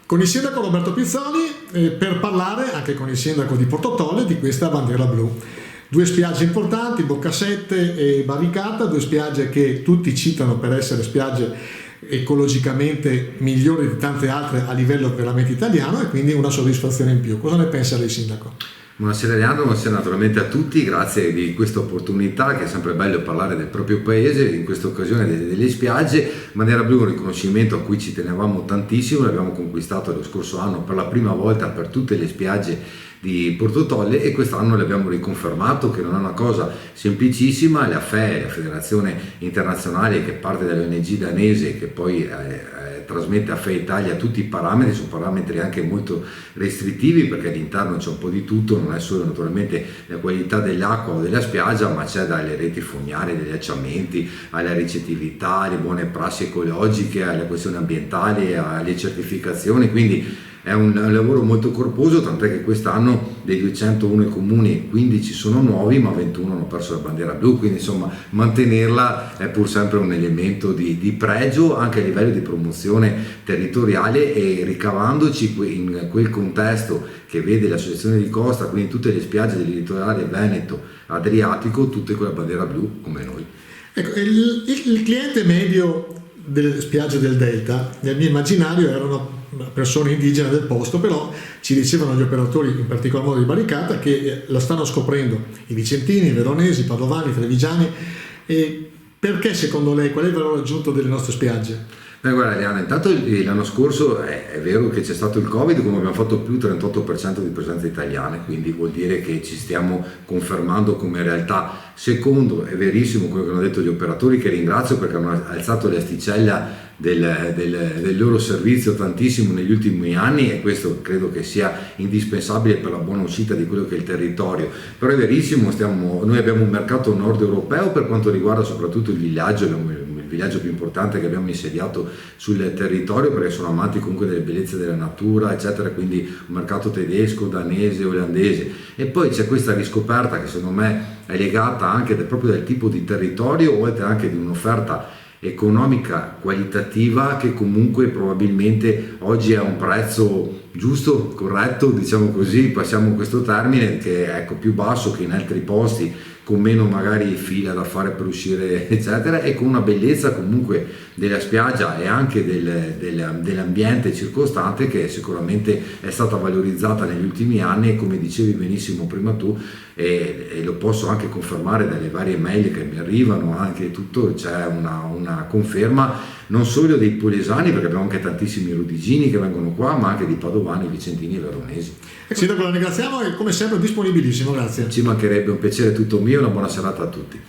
con il sindaco Roberto Pizzoli per parlare anche con il sindaco di Portotolle di questa bandiera blu. Due spiagge importanti, Boccasette e Barricata, due spiagge che tutti citano per essere spiagge ecologicamente migliori di tante altre a livello veramente italiano, e quindi una soddisfazione in più. Cosa ne pensa lei, sindaco? Buonasera Leandro, buonasera naturalmente a tutti, grazie di questa opportunità, che è sempre bello parlare del proprio paese, in questa occasione delle spiagge. Bandiera blu è un riconoscimento a cui ci tenevamo tantissimo, l'abbiamo conquistato lo scorso anno per la prima volta per tutte le spiagge di Portotolle, e quest'anno l'abbiamo riconfermato, che non è una cosa semplicissima. La FEE, la Federazione Internazionale, che parte dall'ONG danese, che poi trasmette a FEE Italia tutti i parametri, sono parametri anche molto restrittivi, perché all'interno c'è un po' di tutto, non è solo naturalmente la qualità dell'acqua o della spiaggia, ma c'è dalle reti fognarie, dagli acciamenti, alla ricettività, alle buone prassi ecologiche, alle questioni ambientali, alle certificazioni, quindi è un lavoro molto corposo, tant'è che quest'anno dei 201 comuni 15 sono nuovi, ma 21 hanno perso la bandiera blu, quindi insomma mantenerla è pur sempre un elemento di pregio anche a livello di promozione territoriale, e ricavandoci in quel contesto che vede l'associazione di costa, quindi tutte le spiagge del litorale veneto, adriatico, tutte con la bandiera blu come noi. Ecco, il cliente medio delle spiagge del Delta, nel mio immaginario, erano persone indigene del posto, però ci dicevano gli operatori, in particolar modo di Barricata, che la stanno scoprendo i vicentini, i veronesi, i padovani, i trevigiani. E perché secondo lei, qual è il valore aggiunto delle nostre spiagge? Guarda Eliana, intanto l'anno scorso è vero che c'è stato il Covid, come abbiamo fatto più 38% di presenza italiana, quindi vuol dire che ci stiamo confermando come realtà. Secondo, è verissimo quello che hanno detto gli operatori, che ringrazio perché hanno alzato l'asticella del loro servizio tantissimo negli ultimi anni, e questo credo che sia indispensabile per la buona uscita di quello che è il territorio. Però è verissimo, noi abbiamo un mercato nord europeo per quanto riguarda soprattutto il villaggio, il villaggio più importante che abbiamo insediato sul territorio, perché sono amanti comunque delle bellezze della natura eccetera, quindi un mercato tedesco, danese, olandese. E poi c'è questa riscoperta che secondo me è legata anche proprio dal tipo di territorio, oltre anche di un'offerta economica qualitativa che comunque probabilmente oggi è a un prezzo giusto, corretto, diciamo così, passiamo questo termine, che è più basso che in altri posti, con meno magari fila da fare per uscire eccetera, e con una bellezza comunque della spiaggia e anche dell'ambiente circostante che sicuramente è stata valorizzata negli ultimi anni, e come dicevi benissimo prima tu, e lo posso anche confermare dalle varie mail che mi arrivano, anche tutto, c'è una conferma non solo dei polesani, perché abbiamo anche tantissimi rudigini che vengono qua, ma anche di padovani, vicentini e veronesi. Sindaco, la ringraziamo e come sempre disponibilissimo, grazie. Ci mancherebbe, un piacere tutto mio, una buona serata a tutti.